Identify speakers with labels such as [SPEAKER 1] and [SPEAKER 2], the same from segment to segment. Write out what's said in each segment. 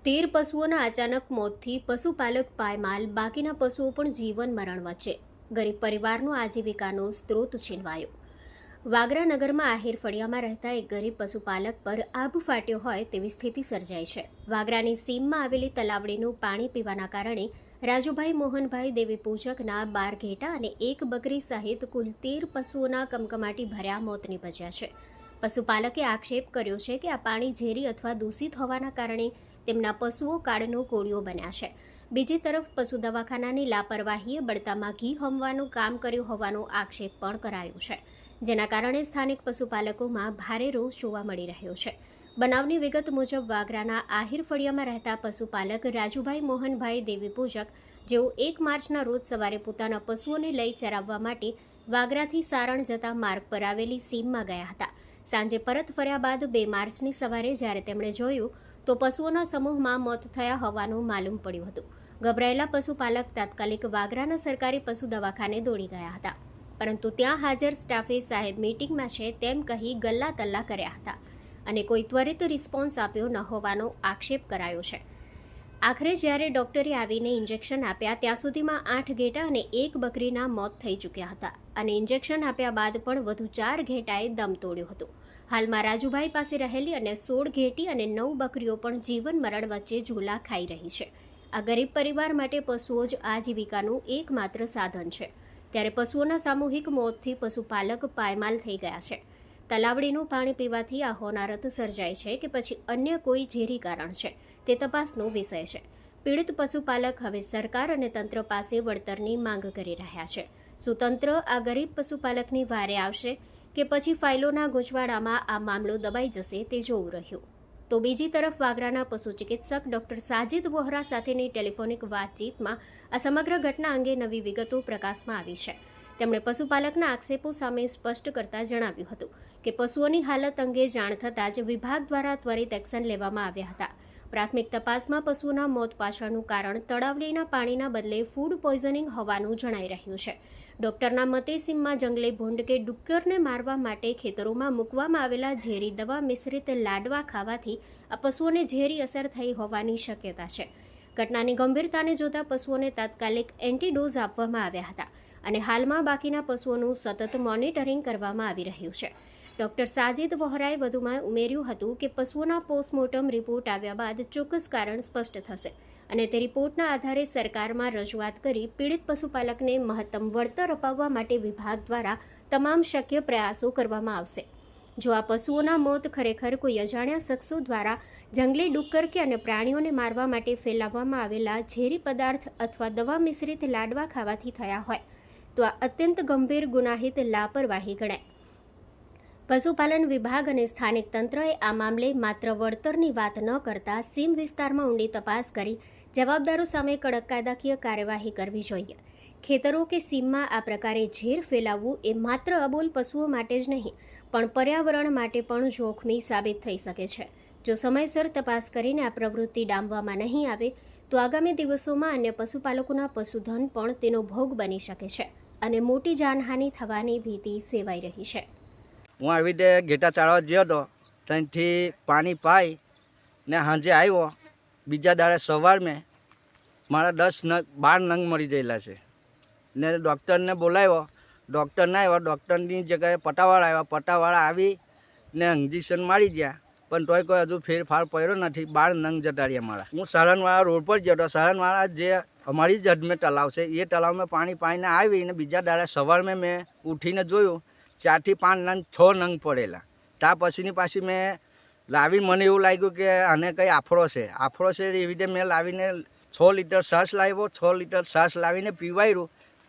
[SPEAKER 1] 13 પશુઓના અચાનક મોતથી પશુપાલક પાયમાલ, બાકીના પશુઓ પણ જીવન મરણ વચ્ચે. ગરીબ પરિવારનો આજીવિકાનો સ્ત્રોત છીનવાયો. વાગરા નગરમાં આહિર ફળિયામાં રહેતા એક ગરીબ પશુપાલક પર આભ ફાટ્યો હોય તેવી સ્થિતિ સર્જાઈ છે. વાગરાની સીમમાં આવેલી તલાવડીનું પાણી પીવાના કારણે રાજુભાઈ મોહનભાઈ દેવી પૂજકના 12 ઘેટા અને એક બકરી સહિત કુલ 13 પશુઓના કમકમાટી ભર્યા મોત નીપજ્યા છે. પશુપાલકે આક્ષેપ કર્યો છે કે આ પાણી ઝેરી અથવા દૂષિત હોવાના કારણે તેમના પશુઓ કાળનો કોળિયો બન્યા છે. બીજી તરફ પશુ દવાખાનાની લાપરવાહીએ બળતામાં ઘી હોમવાનું કામ કર્યું હોવાનો આક્ષેપ પણ કરાયો છે, જેના કારણે સ્થાનિક પશુપાલકોમાં ભારે રોષ જોવા મળી રહ્યો છે. બનાવની વિગત મુજબ વાગરાના આહિર ફળિયામાં રહેતા પશુપાલક રાજુભાઈ મોહનભાઈ દેવી પૂજક, જેઓ 1 માર્ચના રોજ સવારે પોતાના પશુઓને લઈ ચરાવવા માટે વાગરાથી સારણ જતા માર્ગ પર આવેલી સીમમાં ગયા હતા. સાંજે પરત ફર્યા બાદ 2 માર્ચની સવારે જ્યારે તેમણે જોયું તો પશુઓના સમૂહમાં મોત થયા હોવાનું માલુમ પડ્યું હતું. ગભરાયેલા પશુપાલક તાત્કાલિક વાગરાના સરકારી પશુ દવાખાને દોડી ગયા હતા, પરંતુ ત્યાં હાજર સ્ટાફે સાહેબ મીટિંગમાં છે તેમ કહી ગલ્લા તલ્લા કર્યા હતા અને કોઈ ત્વરિત રિસ્પોન્સ આપ્યો ન હોવાનો આક્ષેપ કરાયો છે. આખરે જ્યારે ડોક્ટરે આવીને ઇન્જેક્શન આપ્યા ત્યાં સુધીમાં 8 ઘેટા અને 1 બકરીના મોત થઈ ચૂક્યા હતા અને ઇન્જેક્શન આપ્યા બાદ પણ વધુ 4 ઘેટાએ દમ તોડ્યો હતો. હાલમાં રાજુભાઈ પાસે રહેલી અને 16 ઘેટી અને 9 બકરીઓ પણ જીવન મરણ વચ્ચે ઝૂલા ખાઈ રહી છે. આ ગરીબ પરિવાર માટે પશુઓ જ આજીવિકાનું એકમાત્ર સાધન છે, ત્યારે પશુઓના સામૂહિક મોતથી પશુપાલક પાયમાલ થઈ ગયા છે. તલાવડીનું પાણી પીવાથી આ હોનારત સર્જાય છે કે પછી અન્ય કોઈ ઝેરી કારણ છે તે તપાસનો વિષય છે. પીડિત પશુપાલક હવે સરકાર અને તંત્ર પાસે વળતરની માંગ કરી રહ્યા છે. શું તંત્ર આ ગરીબ પશુપાલકની વારે આવશે કે પછી ફાઇલોના ગૂંચવાડામાં આ મામલો દબાઈ જશે તે જોવું રહ્યું. તો બીજી તરફ વાગરાના પશુ ચિકિત્સક ડોક્ટર સાજિદ વોહરા સાથેની ટેલિફોનિક વાતચીતમાં આ સમગ્ર ઘટના અંગે નવી વિગતો પ્રકાશમાં આવી છે. તેમણે પશુપાલકના આક્ષેપો સામે સ્પષ્ટ કરતા જણાવ્યું હતું કે પશુઓની હાલત અંગે જાણ થતાં જ વિભાગ દ્વારા ત્વરિત એક્શન લેવામાં આવ્યા હતા. પ્રાથમિક તપાસમાં પશુઓના મોત પાછળનું કારણ તળાવડીના પાણીના બદલે ફૂડ પોઈઝનિંગ હોવાનું જણાઈ રહ્યું છે. ડોક્ટરના મતે સીમમાં જંગલી ભૂંડ કે ડુક્કરને મારવા માટે ખેતરોમાં મૂકવામાં આવેલા ઝેરી દવા મિશ્રિત લાડવા ખાવાથી આ પશુઓને ઝેરી અસર થઈ હોવાની શક્યતા છે. ઘટનાની ગંભીરતાને જોતા પશુઓને તાત્કાલિક એન્ટીડોઝ આપવામાં આવ્યા હતા અને હાલમાં બાકીના પશુઓનું સતત મોનિટરિંગ કરવામાં આવી રહ્યું છે. ડોક્ટર સાજિદ વોહરાએ વધુમાં ઉમેર્યું હતું કે પશુઓના પોસ્ટમોર્ટમ રિપોર્ટ આવ્યા બાદ ચોક્કસ કારણ સ્પષ્ટ થશે અને તે રિપોર્ટના આધારે સરકારમાં રજૂઆત કરી પીડિત પશુપાલકને મહત્તમ વળતર અપાવવા માટે વિભાગ દ્વારા તમામ શક્ય પ્રયાસો કરવામાં આવશે. જો આ પશુઓના મોત ખરેખર કોઈ અજાણ્યા શખ્સો દ્વારા જંગલી ડુક્કર કે અન્ય પ્રાણીઓને મારવા માટે ફેલાવવામાં આવેલા ઝેરી પદાર્થ અથવા દવા મિશ્રિત લાડવા ખાવાથી થયા હોય તો આ અત્યંત ગંભીર ગુનાહિત લાપરવાહી ગણાય. પશુપાલન વિભાગ અને સ્થાનિક તંત્રએ આ મામલે માત્ર વળતરની વાત ન કરતા સીમ વિસ્તારમાં ઊંડી તપાસ કરી જવાબદારો સામે કડક કાયદાકીય કાર્યવાહી કરવી જોઈએ. ખેતરો કે સીમમાં આ પ્રકારે ઝેર ફેલાવવું એ માત્ર અબોલ પશુઓ માટે જ નહીં પણ પર્યાવરણ માટે પણ જોખમી સાબિત થઈ શકે છે. જો સમયસર તપાસ કરીને આ પ્રવૃત્તિ ડામવામાં નહીં આવે તો આગામી દિવસોમાં અન્ય પશુપાલકોના પશુધન પણ તેનો ભોગ બની શકે છે અને મોટી જાનહાનિ થવાની ભીતિ સેવાઈ રહી છે.
[SPEAKER 2] હું આવી રીતે ઘેટા ચાળવા ગયો હતો, ત્યાંથી પાણી પાઈ ને સાંજે આવ્યો. બીજા દાડે સવાર મેં મારા 12 નંગ મરી ગયેલા છે ને ડૉક્ટરને બોલાવ્યો. ડૉક્ટર ના આવ્યા, ડૉક્ટરની જગ્યાએ પટાવાળા આવ્યા. પટાવાળા આવી ને ઇન્જેક્શન મારી ગયા, પણ તોય કોઈ હજુ ફેરફાર પડ્યો નથી. 12 નંગ જતા રહ્યા મારા. હું સાળનવાળા રોડ પર ગયો હતો. સાળનવાળા જે અમારી જડમે તલાવ છે એ તલાવમાં પાણી પાઈને આવી ને બીજા દાડે સવારમાં મેં ઉઠીને જોયું 4 થી 5 નંગ 6 નંગ પડેલા. ત્યાર પછીની પાછી મેં લાવી, મને એવું લાગ્યું કે આને કંઈ આફળો છે. એવી રીતે મેં લાવીને 6 લીટર છાશ લાવ્યો. 6 લીટર છાશ લાવીને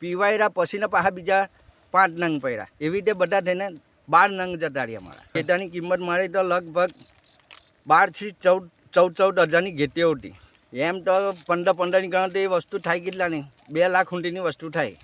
[SPEAKER 2] પીવાયરા પછીને પાછા બીજા 5 નંગ પડ્યા. એવી રીતે બધા થઈને 12 નંગ જતા રહ્યા મારા. ઘેટાની કિંમત મારી તો લગભગ 12 થી 14 હજારની ઘેટીઓ હતી. એમ તો 15 ની ગણતરી વસ્તુ થાય કેટલાની 2 લાખ ઊંડીની વસ્તુ થાય.